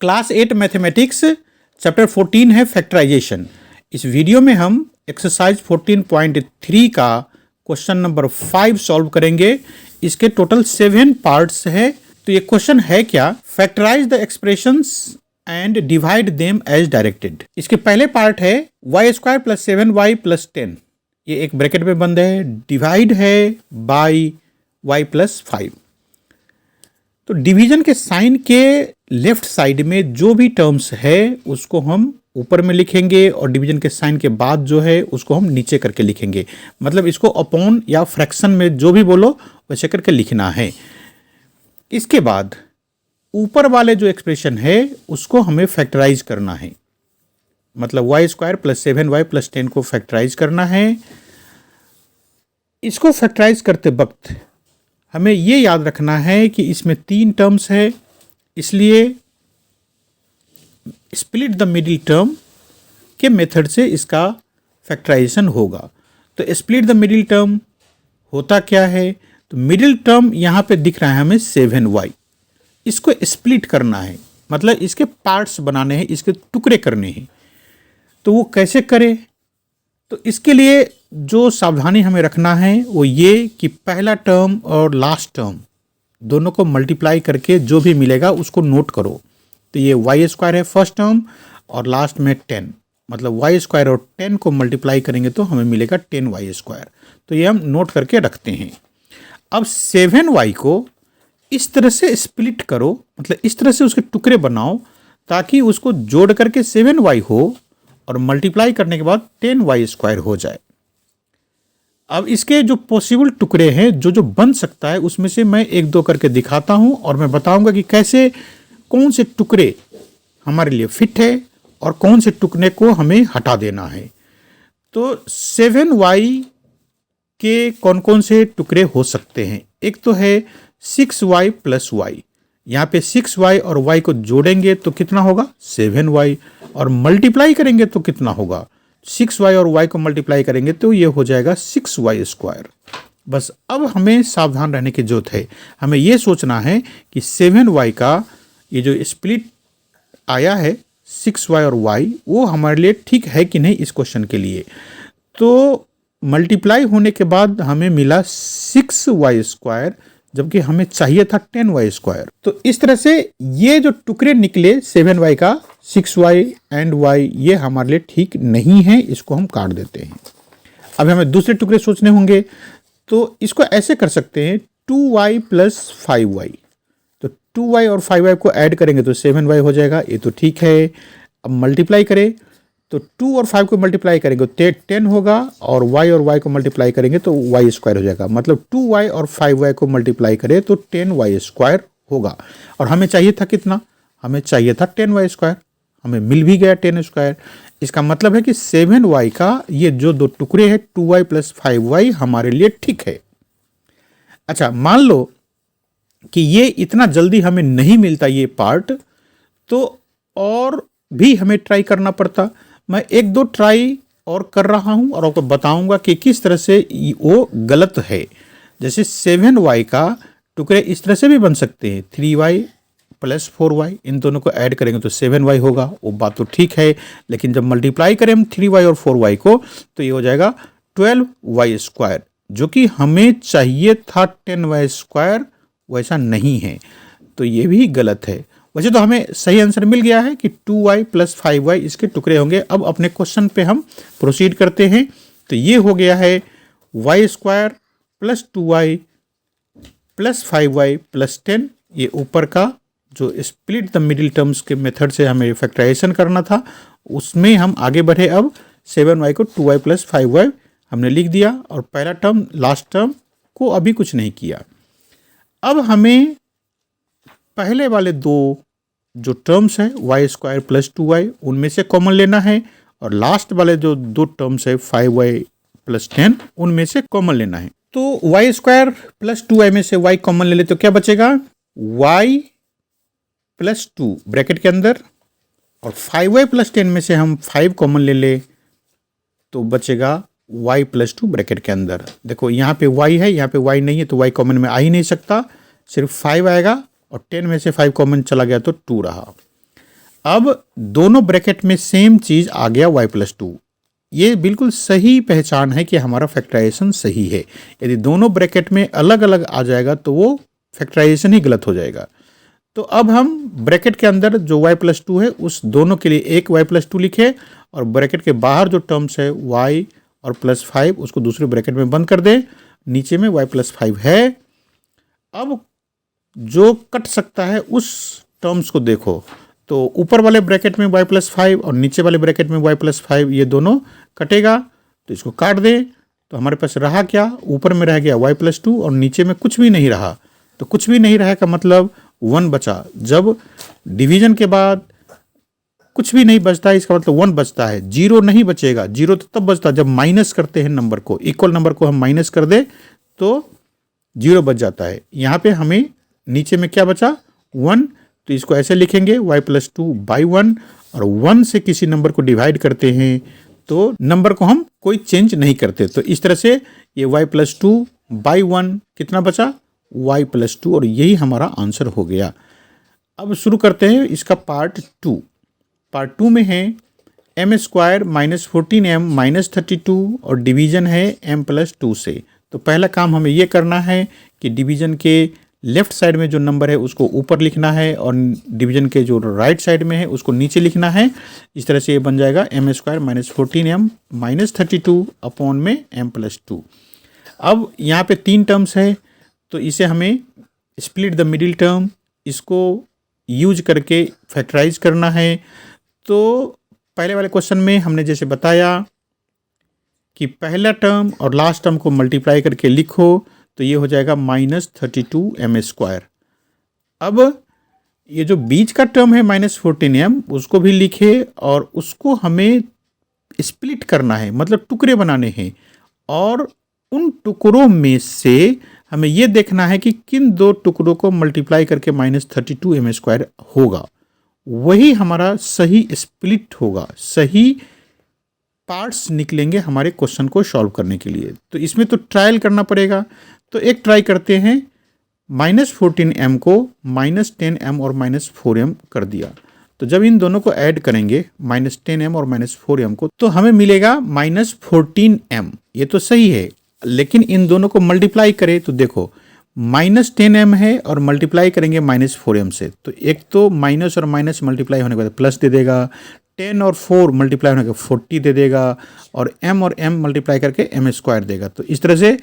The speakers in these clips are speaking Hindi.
क्लास 8 मैथमेटिक्स चैप्टर 14 है फैक्टराइजेशन। इस वीडियो में हम एक्सरसाइज 14.3 का क्वेश्चन नंबर 5 सॉल्व करेंगे। इसके टोटल 7 पार्ट्स है। तो ये क्वेश्चन है क्या, factorise the expressions and divide them as directed. इसके पहले पार्ट है y² + 7y + 10, ये एक ब्रैकेट में बंद है, डिवाइड है बाई y + 5। तो डिवीजन के साइन के लेफ्ट साइड में जो भी टर्म्स है उसको हम ऊपर में लिखेंगे और डिवीजन के साइन के बाद जो है उसको हम नीचे करके लिखेंगे। मतलब इसको अपॉन या फ्रैक्शन में जो भी बोलो वैसे करके लिखना है। इसके बाद ऊपर वाले जो एक्सप्रेशन है उसको हमें फैक्टराइज करना है, मतलब y² + 7y + 10 को फैक्टराइज करना है। इसको फैक्टराइज करते वक्त हमें ये याद रखना है कि इसमें 3 टर्म्स है, इसलिए स्प्लिट द मिडिल टर्म के मेथड से इसका फैक्टराइजेशन होगा। तो स्प्लिट द मिडिल टर्म होता क्या है, तो मिडिल टर्म यहाँ पे दिख रहा है हमें 7y, इसको स्प्लिट करना है, मतलब इसके पार्ट्स बनाने हैं, इसके टुकड़े करने हैं। तो वो कैसे करें, तो इसके लिए जो सावधानी हमें रखना है वो ये कि पहला टर्म और लास्ट टर्म दोनों को मल्टीप्लाई करके जो भी मिलेगा उसको नोट करो। तो ये y² है फर्स्ट टर्म और लास्ट में 10, मतलब y² और 10 को मल्टीप्लाई करेंगे तो हमें मिलेगा 10y²। तो ये हम नोट करके रखते हैं। अब 7y को इस तरह से स्प्लिट करो, मतलब इस तरह से उसके टुकड़े बनाओ ताकि उसको जोड़ करके 7y हो और मल्टीप्लाई करने के बाद 10y² हो जाए। अब इसके जो पॉसिबल टुकड़े हैं जो बन सकता है उसमें से मैं 1-2 करके दिखाता हूं और मैं बताऊंगा कि कैसे कौन से टुकड़े हमारे लिए फिट है और कौन से टुकड़े को हमें हटा देना है। तो 7y के कौन कौन से टुकड़े हो सकते हैं, एक तो है 6y + y। यहाँ पे 6y और y को जोड़ेंगे तो कितना होगा 7y, और मल्टीप्लाई करेंगे तो कितना होगा 6y और y को मल्टीप्लाई करेंगे तो ये हो जाएगा 6y²। बस अब हमें सावधान रहने की जरूरत है। हमें ये सोचना है कि 7y का ये जो स्प्लिट आया है 6y और y वो हमारे लिए ठीक है कि नहीं इस क्वेश्चन के लिए। तो मल्टीप्लाई होने के बाद हमें मिला 6y², जबकि हमें चाहिए था 10y²। तो इस तरह से ये जो टुकड़े निकले 7y का, 6y एंड y, ये हमारे लिए ठीक नहीं है, इसको हम काट देते हैं। अब हमें दूसरे टुकड़े सोचने होंगे, तो इसको ऐसे कर सकते हैं 2y + 5y। तो 2y और 5y को ऐड करेंगे तो 7y हो जाएगा, ये तो ठीक है। अब मल्टीप्लाई करें तो 2 और 5 को मल्टीप्लाई करेंगे तो 10 होगा, और y और y को मल्टीप्लाई करेंगे तो y² हो जाएगा। मतलब 2y और 5y को मल्टीप्लाई करें तो 10y² होगा। और हमें चाहिए था कितना, हमें चाहिए था 10y², हमें मिल भी गया 10y²। इसका मतलब है कि 7y का ये जो 2 टुकड़े हैं 2y + 5y हमारे लिए ठीक है। अच्छा, मान लो कि ये इतना जल्दी हमें नहीं मिलता ये पार्ट, तो और भी हमें ट्राई करना पड़ता। मैं 1-2 ट्राई और कर रहा हूं और आपको बताऊंगा कि किस तरह से वो गलत है। जैसे 7y का टुकड़े इस तरह से भी बन सकते हैं, 3y + 4y, इन दोनों को ऐड करेंगे तो 7y होगा, वो बात तो ठीक है। लेकिन जब मल्टीप्लाई करें हम 3y और 4y को तो ये हो जाएगा 12y², जो कि हमें चाहिए था 10y², वैसा नहीं है, तो ये भी गलत है। वैसे तो हमें सही आंसर मिल गया है कि 2y + 5y इसके टुकड़े होंगे। अब अपने क्वेश्चन पे हम प्रोसीड करते हैं। तो ये हो गया है y² + 2y + 5y + 10, ये ऊपर का जो स्प्लिट द मिडिल टर्म्स के मेथड से हमें फैक्टराइजेशन करना था उसमें हम आगे बढ़े। अब 7y को 2y + 5y हमने लिख दिया और पहला टर्म लास्ट टर्म को अभी कुछ नहीं किया। अब हमें पहले वाले 2 जो टर्म्स है y² + 2y उनमें से कॉमन लेना है, और लास्ट वाले जो 2 टर्म्स है 5y + 10 उनमें से कॉमन लेना है। तो y² + 2y में से y कॉमन ले ले तो क्या बचेगा y + 2 ब्रैकेट के अंदर, और 5y + 10 में से हम 5 कॉमन ले ले तो बचेगा y + 2 ब्रैकेट के अंदर। देखो यहाँ पे y है, यहाँ पे y नहीं है, तो y कॉमन में आ ही नहीं सकता, सिर्फ 5 आएगा और 10 में से 5 कॉमन चला गया तो 2 रहा। अब दोनों ब्रैकेट में सेम चीज़ आ गया y+2। ये बिल्कुल सही पहचान है कि हमारा फैक्टराइजेशन सही है। यदि दोनों ब्रैकेट में अलग अलग आ जाएगा तो वो फैक्टराइजेशन ही गलत हो जाएगा। तो अब हम ब्रैकेट के अंदर जो y+2 है उस दोनों के लिए एक y+2 लिखे और ब्रैकेट के बाहर जो टर्म्स है y और +5 उसको दूसरे ब्रैकेट में बंद कर दें। नीचे में y+5 है। अब जो कट सकता है उस टर्म्स को देखो, तो ऊपर वाले ब्रैकेट में y+5 और नीचे वाले ब्रैकेट में y+5 ये दोनों कटेगा, तो इसको काट दें। तो हमारे पास रहा क्या, ऊपर में रह गया y+2 और नीचे में कुछ भी नहीं रहा। तो कुछ भी नहीं रहा का मतलब 1 बचा। जब डिवीजन के बाद कुछ भी नहीं बचता है इसका मतलब 1 बचता है, 0 नहीं बचेगा। 0 तो तब बचता जब माइनस करते हैं नंबर को, इक्वल नंबर को हम माइनस कर दे तो 0 बच जाता है। यहाँ पे हमें नीचे में क्या बचा 1, तो इसको ऐसे लिखेंगे y+2/1 और 1 से किसी नंबर को डिवाइड करते हैं तो नंबर को हम कोई चेंज नहीं करते। तो इस तरह से ये y+2/1 कितना बचा y+2 और यही हमारा आंसर हो गया। अब शुरू करते हैं इसका पार्ट 2। पार्ट 2 में है m² -14m -32 और डिवीजन है m+2 से। तो पहला काम हमें ये करना है कि डिवीजन के लेफ्ट साइड में जो नंबर है उसको ऊपर लिखना है और डिवीजन के जो राइट साइड में है उसको नीचे लिखना है। इस तरह से ये बन जाएगा m² -14m -32 अपॉन में m+2। अब यहाँ पे 3 टर्म्स है तो इसे हमें स्प्लिट द मिडिल टर्म इसको यूज करके फैक्टराइज करना है। तो पहले वाले क्वेश्चन में हमने जैसे बताया कि पहला टर्म और लास्ट टर्म को मल्टीप्लाई करके लिखो तो ये हो जाएगा -32m²। अब ये जो बीच का टर्म है -14m उसको भी लिखे और उसको हमें स्प्लिट करना है, मतलब टुकड़े बनाने हैं और उन टुकड़ों में से हमें ये देखना है कि किन 2 टुकड़ों को मल्टीप्लाई करके -32m² होगा, वही हमारा सही स्प्लिट होगा, सही पार्ट्स निकलेंगे हमारे क्वेश्चन को सॉल्व करने के लिए। तो इसमें तो ट्रायल करना पड़ेगा। तो एक ट्राई करते हैं, -14m को -10m और -4m कर दिया। तो जब इन दोनों को ऐड करेंगे -10m और -4m को तो हमें मिलेगा -14m। ये तो सही है, लेकिन इन दोनों को मल्टीप्लाई करें तो देखो -10m है और मल्टीप्लाई करेंगे -4m से, तो एक तो माइनस और माइनस मल्टीप्लाई होने के बाद प्लस दे देगा, 10 और 4 मल्टीप्लाई होने के बाद 40 दे देगा और m और m मल्टीप्लाई करके m² देगा। तो इस तरह से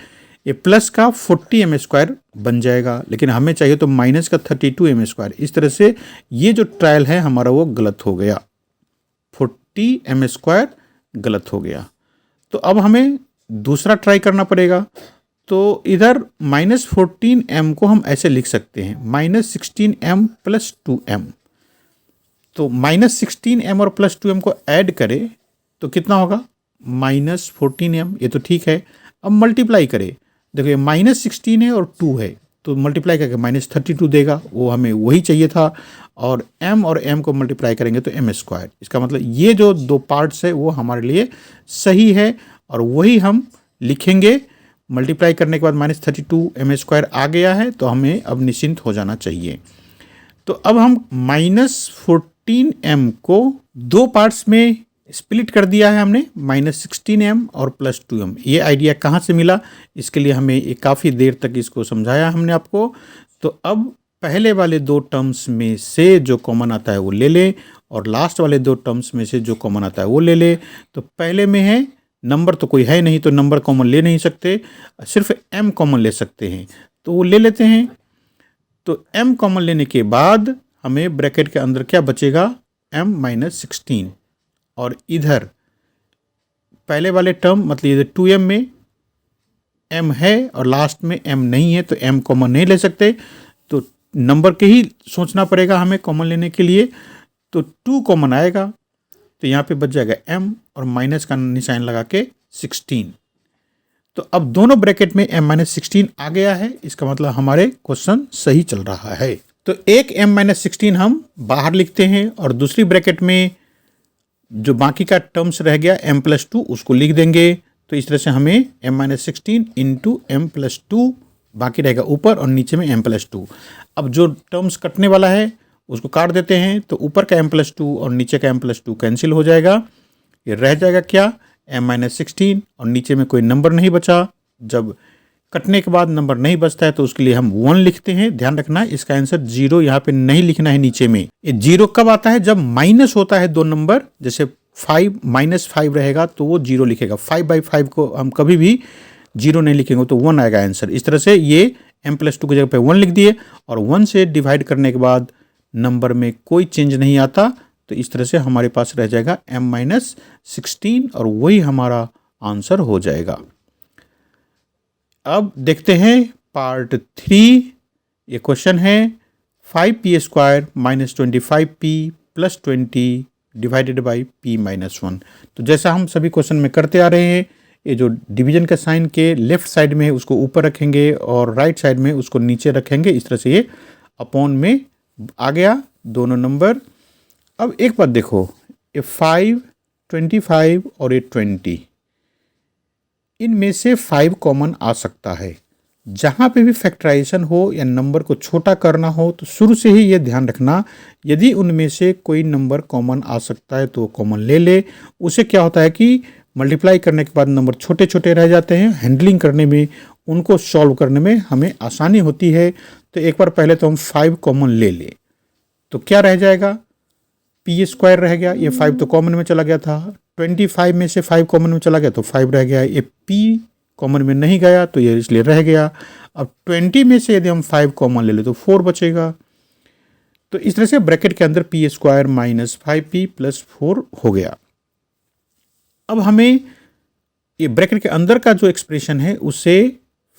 ये प्लस का 40m² बन जाएगा, लेकिन हमें चाहिए तो माइनस का 32m²। इस तरह से ये जो ट्रायल है हमारा वो गलत हो गया, 40m² गलत हो गया। तो अब हमें दूसरा ट्राई करना पड़ेगा। तो इधर -14m को हम ऐसे लिख सकते हैं -16m + 2m। तो -16m और +2m को ऐड करें तो कितना होगा -14m। ये तो ठीक है। अब मल्टीप्लाई करें, देखिए -16 है और 2 है तो मल्टीप्लाई करके -32 देगा, वो हमें वही चाहिए था। और m को मल्टीप्लाई करेंगे तो m²। इसका मतलब ये जो 2 पार्ट्स है वो हमारे लिए सही है और वही हम लिखेंगे। मल्टीप्लाई करने के बाद -32m² आ गया है तो हमें अब निश्चिंत हो जाना चाहिए। तो अब हम -14m को 2 पार्ट्स में स्प्लिट कर दिया है हमने, -16m और +2m। ये आइडिया कहाँ से मिला, इसके लिए हमें काफ़ी देर तक इसको समझाया हमने आपको। तो अब पहले वाले 2 टर्म्स में से जो कॉमन आता है वो ले लें और लास्ट वाले 2 टर्म्स में से जो कॉमन आता है वो ले लें। तो पहले में है नंबर तो कोई है नहीं तो नंबर कॉमन ले नहीं सकते, सिर्फ m कॉमन ले सकते हैं, तो वो ले लेते हैं। तो m कॉमन लेने के बाद हमें ब्रैकेट के अंदर क्या बचेगा m - 16 और इधर पहले वाले टर्म मतलब इधर 2m में m है और लास्ट में m नहीं है तो m कॉमन नहीं ले सकते, तो नंबर के ही सोचना पड़ेगा हमें कॉमन लेने के लिए। तो 2 कॉमन आएगा तो यहाँ पे बच जाएगा m और माइनस का निशान लगा के 16। तो अब दोनों ब्रैकेट में m - 16 आ गया है, इसका मतलब हमारे क्वेश्चन सही चल रहा है। तो एक m - 16 हम बाहर लिखते हैं और दूसरी ब्रैकेट में जो बाकी का टर्म्स रह गया m+2 उसको लिख देंगे। तो इस तरह से हमें m - 16 × m+2 बाकी रहेगा ऊपर और नीचे में m+2। अब जो टर्म्स कटने वाला है उसको काट देते हैं तो ऊपर का m+2 और नीचे का m+2 कैंसिल हो जाएगा। ये रह जाएगा क्या, m-16 और नीचे में कोई नंबर नहीं बचा। जब कटने के बाद नंबर नहीं बचता है तो उसके लिए हम 1 लिखते हैं। ध्यान रखना इसका आंसर 0 यहाँ पे नहीं लिखना है नीचे में। ये 0 कब आता है, जब माइनस होता है दो नंबर, जैसे 5 -5 रहेगा तो वो 0 लिखेगा। 5/5 को हम कभी भी 0 नहीं लिखेंगे तो 1 आएगा आंसर। इस तरह से ये m+2 की जगह पे 1 लिख दिए और 1 से डिवाइड करने के बाद नंबर में कोई चेंज नहीं आता, तो इस तरह से हमारे पास रह जाएगा m-16 और वही हमारा आंसर हो जाएगा। अब देखते हैं पार्ट 3। ये क्वेश्चन है 5p² - 25p + 20 divided by p-1। तो जैसा हम सभी क्वेश्चन में करते आ रहे हैं, ये जो डिवीजन का साइन के लेफ्ट साइड में है उसको ऊपर रखेंगे और राइट साइड में उसको नीचे रखेंगे। इस तरह से ये अपॉन में आ गया दोनों नंबर। अब एक बात देखो, ये 5, 25 और ये 20, इनमें से 5 कॉमन आ सकता है। जहाँ पे भी फैक्टराइजेशन हो या नंबर को छोटा करना हो तो शुरू से ही ये ध्यान रखना, यदि उनमें से कोई नंबर कॉमन आ सकता है तो कॉमन ले ले। उससे क्या होता है कि मल्टीप्लाई करने के बाद नंबर छोटे छोटे रह जाते हैं, हैंडलिंग करने में, उनको सॉल्व करने में हमें आसानी होती है। तो एक बार पहले तो हम 5 कॉमन ले लें तो क्या रह जाएगा, p² रह गया, ये 5 तो कॉमन में चला गया था। 25 में से 5 कॉमन में चला गया तो 5 रह गया। ये p कॉमन में नहीं गया तो ये इसलिए रह गया। अब 20 में से यदि हम 5 कॉमन ले ले तो 4 बचेगा। तो इस तरह से ब्रैकेट के अंदर p² - 5p + 4 हो गया। अब हमें ये ब्रैकेट के अंदर का जो एक्सप्रेशन है उसे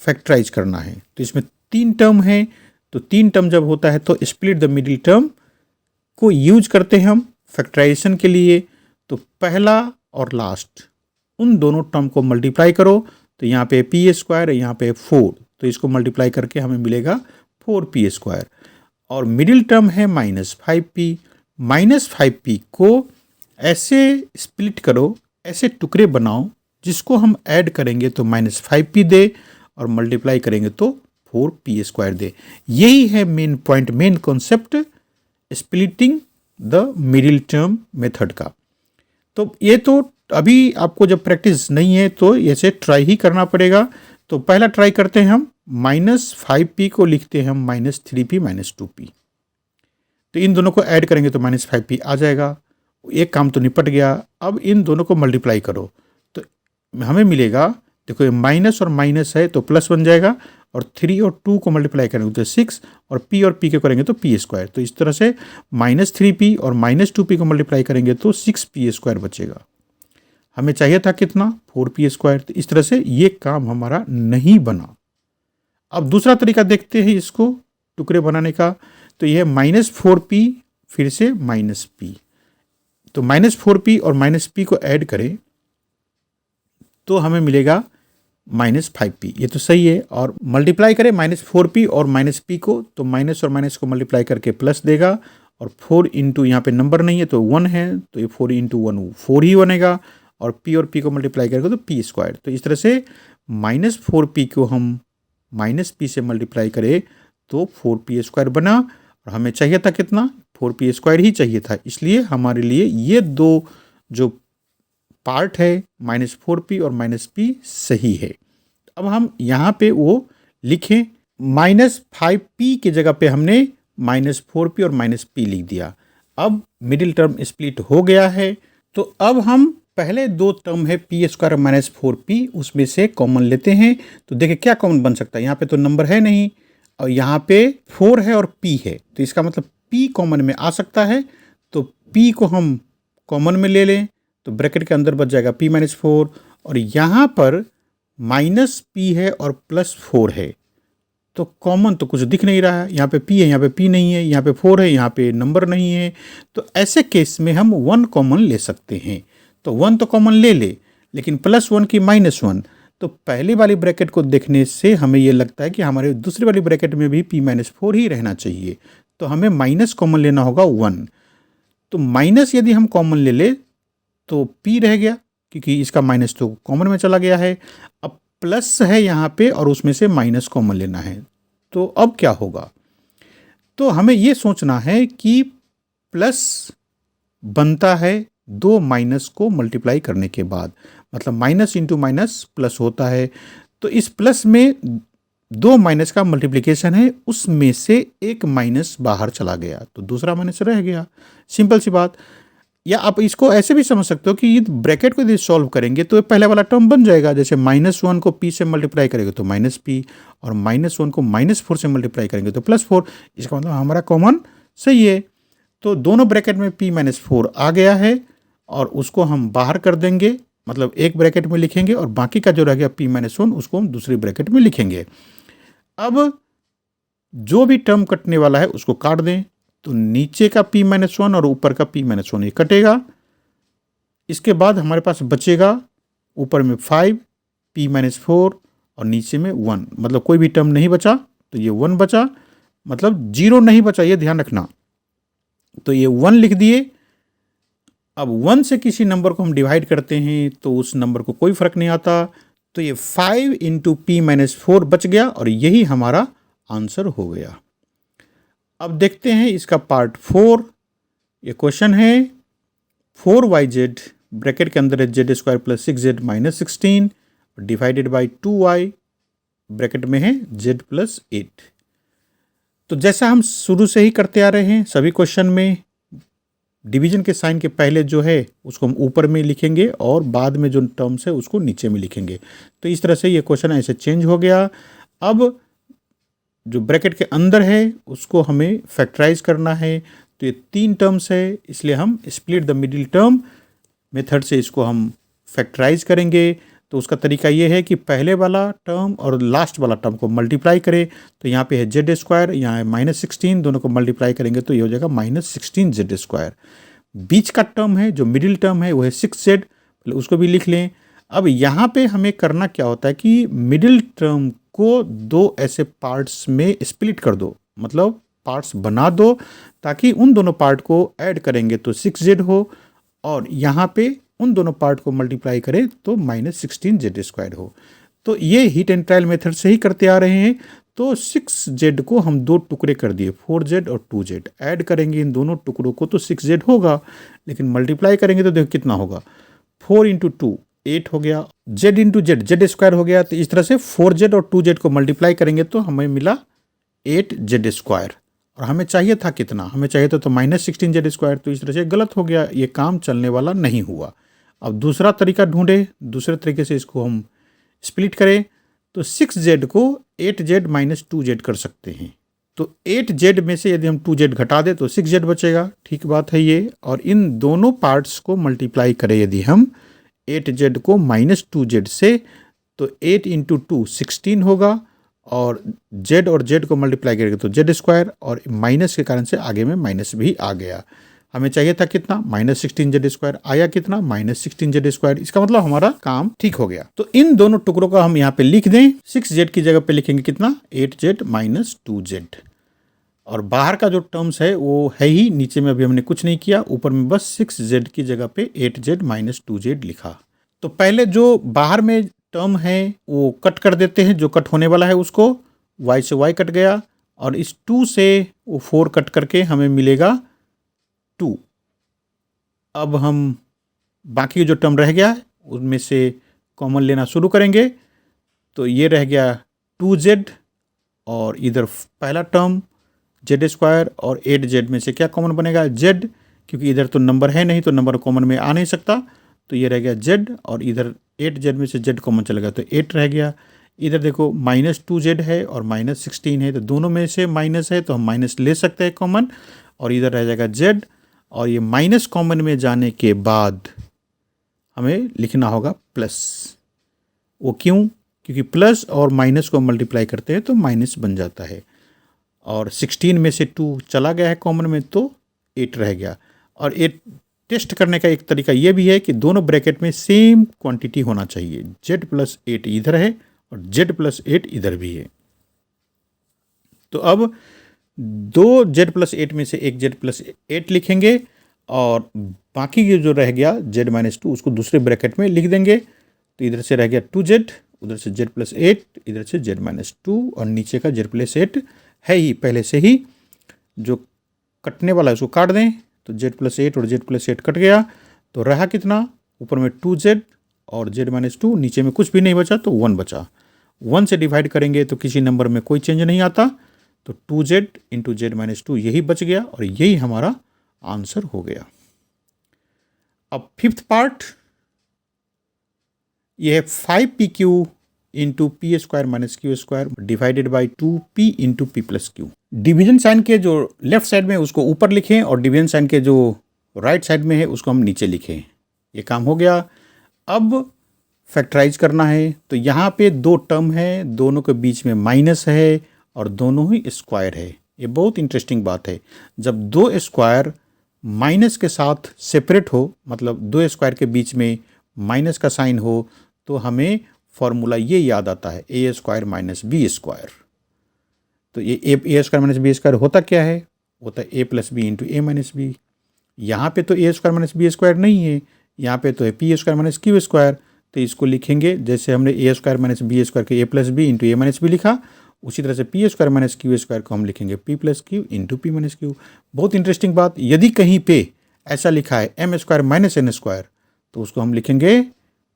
फैक्टराइज करना है। तो इसमें 3 टर्म है, तो 3 टर्म जब होता है तो स्प्लिट द मिडिल टर्म को यूज करते हैं हम फैक्टराइजेशन के लिए। तो पहला और लास्ट उन दोनों टर्म को मल्टीप्लाई करो, तो यहाँ पे p² है, यहाँ पे 4, तो इसको मल्टीप्लाई करके हमें मिलेगा 4p²। और मिडिल टर्म है -5p। -5p को ऐसे स्प्लिट करो, ऐसे टुकड़े बनाओ जिसको हम ऐड करेंगे तो -5p दे और मल्टीप्लाई करेंगे तो 4p² दे। यही है main point, main concept splitting the middle term method का। तो ये तो अभी आपको जब प्रैक्टिस नहीं है तो ऐसे ट्राई ही करना पड़ेगा। तो पहला ट्राई करते हैं हम, -5p को लिखते हैं हम -3p - 2p। तो इन दोनों को ऐड करेंगे तो -5p आ जाएगा। एक काम तो निपट गया। अब इन दोनों को मल्टीप्लाई करो तो हमें मिलेगा, देखो ये माइनस और माइनस है तो प्लस बन जाएगा, और 3 और 2 को मल्टीप्लाई करेंगे तो 6, और p के करेंगे तो p²। तो इस तरह से -3p और -2p को मल्टीप्लाई करेंगे तो 6p² बचेगा। हमें चाहिए था कितना, 4p²। तो इस तरह से ये काम हमारा नहीं बना। अब दूसरा तरीका देखते हैं इसको टुकड़े बनाने का। तो यह -4p फिर से -p, तो -4p और -p को ऐड करें तो हमें मिलेगा -5p। ये तो सही है। और मल्टीप्लाई करें -4p और -p को, तो माइनस और माइनस को मल्टीप्लाई करके प्लस देगा, और 4 इंटू यहाँ पे नंबर नहीं है तो 1 है, तो ये 4 इंटू 1 4 ही बनेगा, और p और p को मल्टीप्लाई करेंगे तो p²। तो इस तरह से -4p को हम -p से मल्टीप्लाई करें तो 4p² बना, और हमें चाहिए था कितना, 4p² ही चाहिए था। इसलिए हमारे लिए ये दो जो पार्ट है -4p और -p सही है। अब हम यहाँ पे वो लिखें, -5p की जगह पे हमने -4p और -p लिख दिया। अब मिडिल टर्म स्प्लिट हो गया है। तो अब हम पहले दो टर्म है p² -4p, उसमें से कॉमन लेते हैं। तो देखिए क्या कॉमन बन सकता है, यहाँ पे तो नंबर है नहीं, और यहाँ पे 4 है और p है, तो इसका मतलब p कॉमन में आ सकता है। तो p को हम कॉमन में ले लें तो ब्रैकेट के अंदर बच जाएगा p - 4, और यहाँ पर -p है और +4 है, तो कॉमन तो कुछ दिख नहीं रहा है। यहाँ पे p है, यहाँ पे p नहीं है, यहाँ पे 4 है, यहाँ पे नंबर नहीं है। तो ऐसे केस में हम 1 कॉमन ले सकते हैं। तो 1 तो कॉमन ले ले, लेकिन +1 की -1, तो पहली वाली ब्रैकेट को देखने से हमें ये लगता है कि हमारे दूसरी वाली ब्रैकेट में भी p - 4 ही रहना चाहिए। तो हमें माइनस कॉमन लेना होगा 1। तो माइनस यदि हम कॉमन ले ले तो p रह गया, क्योंकि इसका माइनस तो कॉमन में चला गया है। अब प्लस है यहाँ पे और उसमें से माइनस कॉमन लेना है, तो अब क्या होगा, तो तो हमें ये सोचना है कि प्लस बनता है दो माइनस को मल्टीप्लाई करने के बाद, मतलब माइनस इंटू माइनस प्लस होता है। तो इस प्लस में दो माइनस का मल्टीप्लिकेशन है, उसमें से एक माइनस बाहर चला गया तो दूसरा माइनस रह गया। सिंपल सी बात। या आप इसको ऐसे भी समझ सकते हो कि ब्रैकेट को यदि सॉल्व करेंगे तो पहले वाला टर्म बन जाएगा। जैसे -1 को p से मल्टीप्लाई करेंगे तो -p, और -1 को -4 से मल्टीप्लाई करेंगे तो +4। इसका मतलब हमारा कॉमन सही है। तो दोनों ब्रैकेट में p-4 आ गया है और उसको हम बाहर कर देंगे, मतलब एक ब्रैकेट में लिखेंगे और बाकी का जो रह गया p-1 उसको हम दूसरी ब्रैकेट में लिखेंगे। अब जो भी टर्म कटने वाला है उसको काट दें, तो नीचे का p-1 और ऊपर का p-1 ये कटेगा। इसके बाद हमारे पास बचेगा ऊपर में 5, p-4 और नीचे में 1, मतलब कोई भी टर्म नहीं बचा तो ये 1 बचा, मतलब 0 नहीं बचा, ये ध्यान रखना। तो ये 1 लिख दिए। अब 1 से किसी नंबर को हम डिवाइड करते हैं तो उस नंबर को कोई फर्क नहीं आता, तो ये 5 इंटू p-4 बच गया और यही हमारा आंसर हो गया। अब देखते हैं इसका पार्ट 4। ये क्वेश्चन है 4yz ब्रैकेट के अंदर है z² + 6z - 16 divided by 2y bracket में है z + 8। तो जैसा हम शुरू से ही करते आ रहे हैं सभी क्वेश्चन में, डिवीजन के साइन के पहले जो है उसको हम ऊपर में लिखेंगे और बाद में जो टर्म्स है उसको नीचे में लिखेंगे। तो इस तरह से ये क्वेश्चन ऐसे चेंज हो गया। अब जो ब्रैकेट के अंदर है उसको हमें फैक्टराइज करना है, तो ये 3 टर्म्स है, इसलिए हम split the middle term method से इसको हम फैक्टराइज करेंगे। तो उसका तरीका ये है कि पहले वाला टर्म और लास्ट वाला टर्म को मल्टीप्लाई करें, तो यहाँ पे है z², यहाँ है -16, दोनों को मल्टीप्लाई करेंगे तो ये हो जाएगा -16z²। बीच का टर्म है जो मिडिल टर्म है वो है 6z, उसको भी लिख लें। अब यहाँ पे हमें करना क्या होता है कि मिडिल टर्म को दो ऐसे पार्ट्स में स्प्लिट कर दो, मतलब पार्ट्स बना दो, ताकि उन दोनों पार्ट को ऐड करेंगे तो 6z हो और यहाँ पे उन दोनों पार्ट को मल्टीप्लाई करें तो -16z² हो। तो ये हीट एंड ट्रायल मेथड से ही करते आ रहे हैं। तो 6z को हम दो टुकड़े कर दिए, 4z और 2z ऐड करेंगे इन दोनों टुकड़ों को तो 6z होगा, लेकिन मल्टीप्लाई करेंगे तो देखो कितना होगा, 4 इंटू 2 8 हो गया, z इंटू z² हो गया। तो इस तरह से 4z और 2z को मल्टीप्लाई करेंगे तो हमें मिला 8z², और हमें चाहिए था कितना, हमें चाहिए था तो -16z²। तो इस तरह से गलत हो गया, ये काम चलने वाला नहीं हुआ। अब दूसरा तरीका ढूंढे, दूसरे तरीके से इसको हम स्प्लिट करें तो 6z को 8z - 2z कर सकते हैं। तो 8z में से यदि हम 2z घटा दें तो 6z बचेगा, ठीक बात है ये। और इन दोनों पार्ट्स को मल्टीप्लाई करें यदि हम 8z को -2z से, तो 8 इंटू 2 16 होगा, और z और z को मल्टीप्लाई करेंगे तो z², और माइनस के कारण से आगे में माइनस भी आ गया। हमें चाहिए था कितना, -16z², आया कितना, -16z²। इसका मतलब हमारा काम ठीक हो गया। तो इन दोनों टुकड़ों का हम यहाँ पे लिख दें, 6z की जगह पे लिखेंगे कितना, 8z - 2z, और बाहर का जो टर्म्स है वो है ही नीचे में, अभी हमने कुछ नहीं किया, ऊपर में बस 6z की जगह पे 8z - 2z लिखा। तो पहले जो बाहर में टर्म है वो कट कर देते हैं, जो कट होने वाला है उसको, y से y कट गया, और इस 2 से वो 4 कट करके हमें मिलेगा 2। अब हम बाकी जो टर्म रह गया उनमें से कॉमन लेना शुरू करेंगे, तो ये रह गया 2z, और इधर पहला टर्म z² और 8z में से क्या कॉमन बनेगा, z, क्योंकि इधर तो नंबर है नहीं तो नंबर कॉमन में आ नहीं सकता, तो ये रह गया z, और इधर 8z में से z कॉमन चलेगा तो 8 रह गया। इधर देखो -2z है और -16 है, तो दोनों में से माइनस है तो हम माइनस ले सकते हैं कॉमन, और इधर रह जाएगा z, और ये माइनस कॉमन में जाने के बाद हमें लिखना होगा प्लस। वो क्यों, क्योंकि प्लस और माइनस को मल्टीप्लाई करते हैं तो माइनस बन जाता है, और 16 में से 2 चला गया है कॉमन में तो 8 रह गया। और 8 टेस्ट करने का एक तरीका ये भी है कि दोनों ब्रैकेट में सेम क्वांटिटी होना चाहिए, z + 8 इधर है और z + 8 इधर भी है। तो अब 2z + 8 में से एक z + 8 लिखेंगे, और बाकी के जो रह गया z - 2 उसको दूसरे ब्रैकेट में लिख देंगे। तो इधर से रह गया 2z, उधर से z + 8, इधर से z - 2, और नीचे का z + 8 है ही पहले से ही जो कटने वाला है उसको काट दें तो z+8 और z+8 कट गया, तो रहा कितना, ऊपर में 2z और z-2, नीचे में कुछ भी नहीं बचा तो 1 बचा। 1 से डिवाइड करेंगे तो किसी नंबर में कोई चेंज नहीं आता, तो 2z इंटू z-2 यही बच गया और यही हमारा आंसर हो गया। अब फिफ्थ पार्ट, ये है 5pq into p square minus Q square divided by 2p into p plus q. Division sign के जो लेफ्ट साइड में उसको ऊपर लिखें और डिवीजन साइन के जो राइट साइड में है उसको हम नीचे लिखें। ये काम हो गया। अब फैक्टराइज करना है, तो यहाँ पे दो टर्म है, दोनों के बीच में माइनस है और दोनों ही स्क्वायर है। ये बहुत इंटरेस्टिंग बात है, जब दो स्क्वायर माइनस के साथ सेपरेट हो, मतलब दो स्क्वायर के बीच में माइनस का साइन हो, तो हमें फॉर्मूला ये याद आता है ए स्क्वायर माइनस बी स्क्वायर। तो ये ए स्क्वायर माइनस बी स्क्वायर होता क्या है, होता है ए plus B into A minus B. यहाँ पे तो A square minus B square नहीं है, यहाँ पे तो है P square minus Q square. तो इसको लिखेंगे जैसे हमने ए स्क्वायर माइनस बी स्क्वायर के ए plus B into A minus B लिखा, उसी तरह से P square minus Q square को हम लिखेंगे p plus Q into P minus q. बहुत इंटरेस्टिंग बात, यदि कहीं पे ऐसा लिखा है m square minus N square, तो उसको हम लिखेंगे,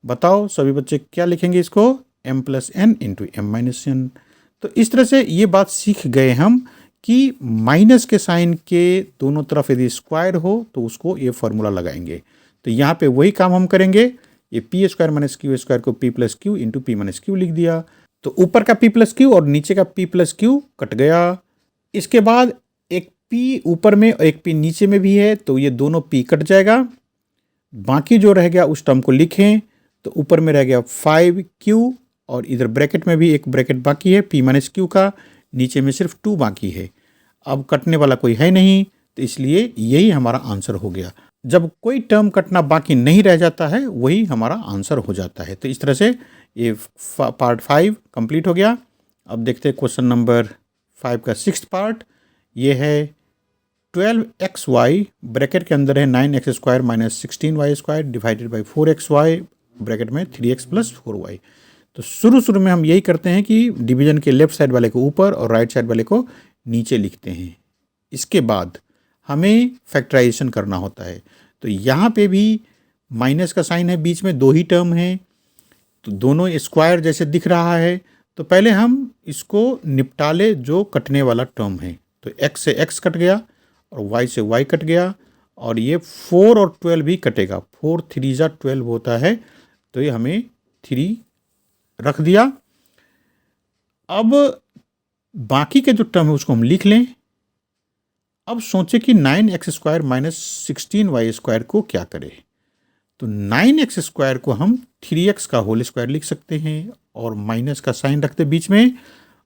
बताओ सभी बच्चे क्या लिखेंगे इसको, m plus n into m minus n. तो इस तरह से ये बात सीख गए हम कि माइनस के साइन के दोनों तरफ यदि स्क्वायर हो तो उसको ये फॉर्मूला लगाएंगे। तो यहाँ पे वही काम हम करेंगे, ये P square minus Q square को P plus Q into P minus Q लिख दिया। तो ऊपर का पी प्लस क्यू और नीचे का पी प्लस क्यू कट गया। इसके बाद एक पी ऊपर में और एक पी नीचे में भी है, तो ये दोनों पी कट जाएगा। बाकी जो रह गया उस टर्म को लिखें, तो ऊपर में रह गया 5q और इधर ब्रैकेट में भी एक ब्रैकेट बाकी है p माइनस क्यू का, नीचे में सिर्फ 2 बाकी है। अब कटने वाला कोई है नहीं, तो इसलिए यही हमारा आंसर हो गया। जब कोई टर्म कटना बाकी नहीं रह जाता है वही हमारा आंसर हो जाता है। तो इस तरह से ये पार्ट 5 कंप्लीट हो गया। अब देखते हैं क्वेश्चन नंबर 5 का 6th पार्ट। ये है 12xy ब्रैकेट के अंदर है 9x square minus 16y square divided by 4xy bracket में 3x प्लस 4y। तो शुरू में हम यही करते हैं कि डिवीजन के लेफ्ट साइड वाले को ऊपर और राइट साइड वाले को नीचे लिखते हैं। इसके बाद हमें फैक्टराइजेशन करना होता है। तो यहाँ पे भी माइनस का साइन है, बीच में दो ही टर्म है, तो दोनों स्क्वायर जैसे दिख रहा है। तो पहले हम इसको निपटा ले जो कटने वाला टर्म है। तो x से x कट गया और y से y कट गया, और ये 4 और 12 भी कटेगा। 4 3 जा 12 होता है, तो ये हमें 3 रख दिया। अब बाकी के जो टर्म है उसको हम लिख लें। अब सोचें कि 9x square minus 16y square को क्या करें। तो 9x स्क्वायर को हम 3x का होल स्क्वायर लिख सकते हैं और माइनस का साइन रखते बीच में,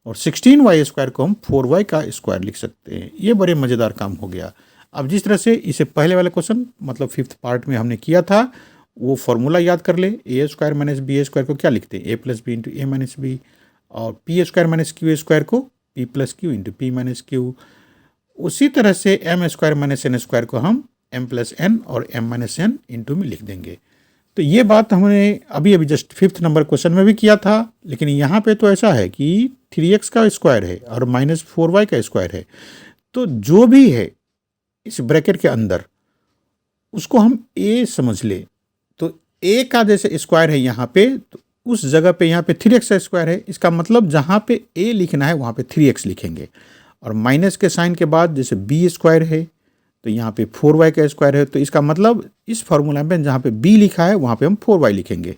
और 16y स्क्वायर को हम 4y का स्क्वायर लिख सकते हैं। ये बड़े मज़ेदार काम हो गया। अब जिस तरह से इसे पहले वाले क्वेश्चन मतलब 5th पार्ट में हमने किया था, वो फॉर्मूला याद कर ले। A square minus B square को क्या लिखते हैं, A plus B into A minus B, और P square minus Q square को P plus Q into P minus Q. उसी तरह से M square minus N square को हम एम प्लस एन और एम माइनस एन इंटू में लिख देंगे। तो ये बात हमने अभी जस्ट 5th नंबर क्वेश्चन में भी किया था, लेकिन यहाँ पे तो ऐसा है कि 3x का स्क्वायर है और माइनस 4y का स्क्वायर है। तो जो भी है इस ब्रैकेट के अंदर उसको हम a समझ ले। तो a का जैसे स्क्वायर है यहाँ पे, तो उस जगह पे यहाँ पे 3x का स्क्वायर है। इसका मतलब जहाँ पे a लिखना है वहाँ पे 3x लिखेंगे, और माइनस के साइन के बाद जैसे b स्क्वायर है तो यहाँ पे 4y का स्क्वायर है। तो इसका मतलब इस फॉर्मूला में जहाँ पे b लिखा है वहाँ पे हम 4y लिखेंगे।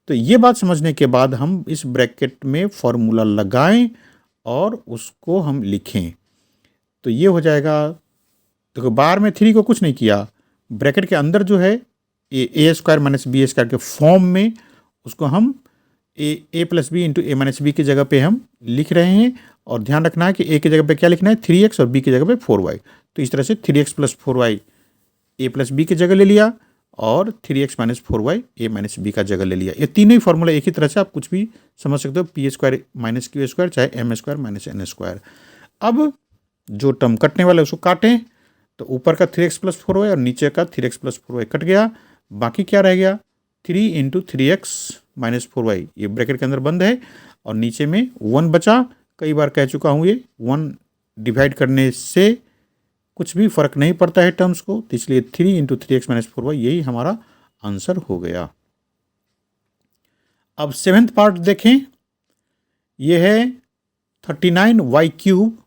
तो ये बात समझने के बाद हम इस ब्रैकेट में फॉर्मूला लगाएं और उसको हम लिखें, तो ये हो जाएगा। तो बार में 3 को कुछ नहीं किया, ब्रैकेट के अंदर जो है ए स्क्वायर माइनस बी स्क्वायर के फॉर्म में उसको हम ए plus B into A minus B की जगह पे हम लिख रहे हैं। और ध्यान रखना है कि ए की जगह पे क्या लिखना है, 3x, और बी की जगह पे 4y। तो इस तरह से 3x प्लस 4y ए प्लस बी की जगह ले लिया, और 3x माइनस 4y ए माइनस बी का जगह ले लिया। ये तीनों ही फॉर्मूला एक ही तरह से आप कुछ भी समझ सकते हो, P square minus Q square चाहे M square minus N square. अब जो टर्म कटने वाला है उसको काटें, तो ऊपर का 3x प्लस 4y और नीचे का 3x प्लस 4y कट गया। बाकी क्या रह गया, 3 इंटू 3x माइनस 4y, ये ब्रैकेट के अंदर बंद है, और नीचे में 1 बचा। कई बार कह चुका हूँ ये 1 डिवाइड करने से कुछ भी फ़र्क नहीं पड़ता है टर्म्स को, तो इसलिए 3 इंटू 3x माइनस 4y यही हमारा आंसर हो गया। अब 7th पार्ट देखें, ये है 39y क्यूब,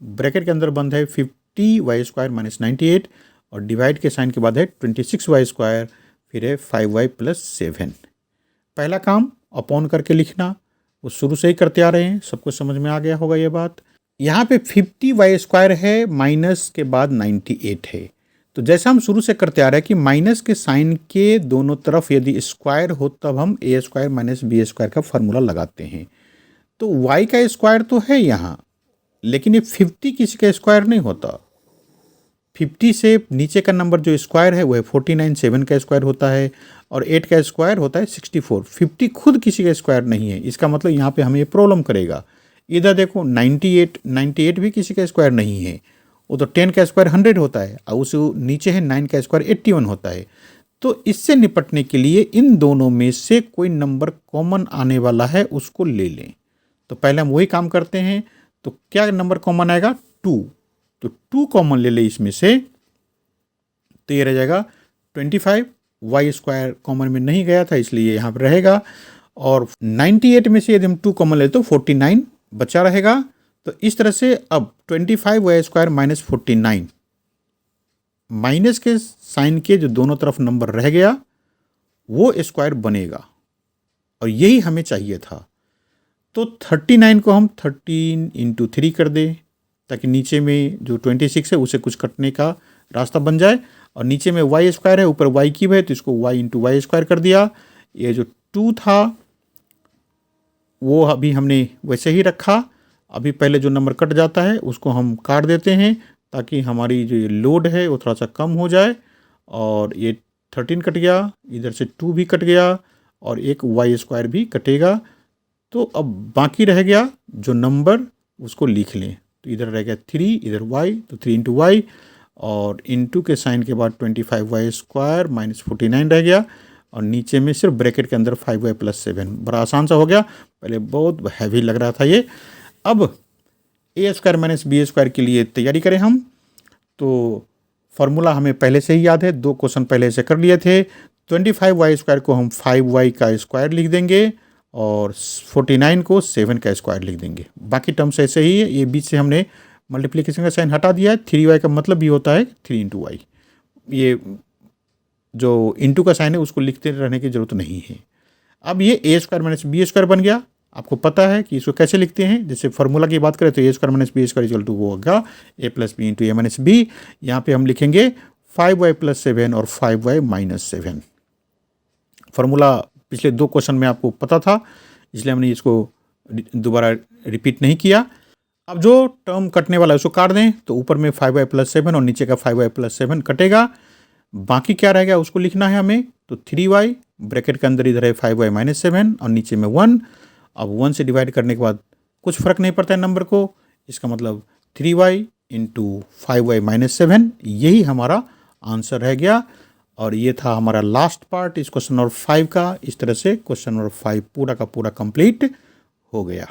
ब्रैकेट के अंदर बंद है 50y स्क्वायर माइनस 98 और डिवाइड के साइन के बाद है 26y स्क्वायर, फिर है 5y प्लस 7। पहला काम अपॉन करके लिखना, वो शुरू से ही करते आ रहे हैं, सबको समझ में आ गया होगा ये बात। यहाँ पे 50y स्क्वायर है, माइनस के बाद 98 है, तो जैसा हम शुरू से करते आ रहे हैं कि माइनस के साइन के दोनों तरफ यदि स्क्वायर हो तब हम ए स्क्वायर माइनस बी स्क्वायर का फॉर्मूला लगाते हैं। तो y का स्क्वायर तो है यहाँ, लेकिन ये 50 किसी का स्क्वायर नहीं होता। 50 से नीचे का नंबर जो स्क्वायर है वो है 49, 7 का स्क्वायर होता है और 8 का स्क्वायर होता है 64। 50 खुद किसी का स्क्वायर नहीं है, इसका मतलब यहाँ पे हमें ये प्रॉब्लम करेगा। इधर देखो 98 भी किसी का स्क्वायर नहीं है, वो तो 10 का स्क्वायर 100 होता है और उस नीचे है 9 का स्क्वायर 81 होता है। तो इससे निपटने के लिए इन दोनों में से कोई नंबर कॉमन आने वाला है उसको ले लें। तो पहले हम वही काम करते हैं, तो क्या नंबर कॉमन आएगा? 2, तो 2 कॉमन ले ले इसमें से, तो ये रह जाएगा 25। वाई स्क्वायर कॉमन में नहीं गया था इसलिए यहाँ पर रहेगा, और 98 में से यदि हम 2 कॉमन ले तो 49 बचा रहेगा। तो इस तरह से अब 25 वाई स्क्वायर माइनस 49, माइनस के साइन के जो दोनों तरफ नंबर रह गया वो स्क्वायर बनेगा, और यही हमें चाहिए था। तो 39 को हम 13 इंटू 3 कर दें ताकि नीचे में जो 26 है उसे कुछ कटने का रास्ता बन जाए, और नीचे में वाई स्क्वायर है, ऊपर वाई क्यूब है, तो इसको वाई इंटू वाई स्क्वायर कर दिया। ये जो 2 था वो अभी हमने वैसे ही रखा। अभी पहले जो नंबर कट जाता है उसको हम काट देते हैं ताकि हमारी जो ये लोड है वो थोड़ा सा कम हो जाए, और ये 13 कट गया, इधर से 2 भी कट गया और एक वाई स्क्वायर भी कटेगा। तो अब बाकी रह गया जो नंबर उसको लिख लें, तो इधर रह गया 3, इधर y, तो 3 इंटू वाई और इंटू के साइन के बाद 25 वाई स्क्वायर माइनस 49 रह गया, और नीचे में सिर्फ ब्रैकेट के अंदर 5y प्लस 7। बड़ा आसान सा हो गया, पहले बहुत हैवी लग रहा था ये। अब ए स्क्वायर माइनस बी स्क्वायर के लिए तैयारी करें हम, तो फार्मूला हमें पहले से ही याद है, 2 क्वेश्चन पहले से कर लिए थे। 25 वाई स्क्वायर को हम 5y का स्क्वायर लिख देंगे और 49 को 7 का स्क्वायर लिख देंगे। बाकी टर्म्स ऐसे ही है, ये बीच से हमने मल्टीप्लिकेशन का साइन हटा दिया है। 3y का मतलब भी होता है 3 इंटू वाई, ये जो इंटू का साइन है उसको लिखते रहने की जरूरत नहीं है। अब ये ए स्क्वायर माइनस बी स्क्वायर बन गया। आपको पता है कि इसको कैसे लिखते हैं, जैसे फार्मूला की बात करें तो A square minus B square equal to वो होगा A plus B into A minus B. यहाँ पे हम लिखेंगे 5y प्लस 7 और 5y माइनस 7। फार्मूला पिछले 2 क्वेश्चन में आपको पता था, इसलिए हमने इसको दोबारा रिपीट नहीं किया। अब जो टर्म कटने वाला है उसको काट दें, तो ऊपर में 5y प्लस 7 और नीचे का 5y प्लस 7 कटेगा। बाकी क्या रहेगा उसको लिखना है हमें, तो 3y ब्रैकेट के अंदर इधर है 5y माइनस 7 और नीचे में 1। अब 1 से डिवाइड करने के बाद कुछ फर्क नहीं पड़ता है नंबर को, इसका मतलब 3y इंटू 5y माइनस 7, यही हमारा आंसर रह गया। और ये था हमारा लास्ट पार्ट इस क्वेश्चन नंबर 5 का। इस तरह से क्वेश्चन नंबर 5 पूरा का पूरा कंप्लीट हो गया।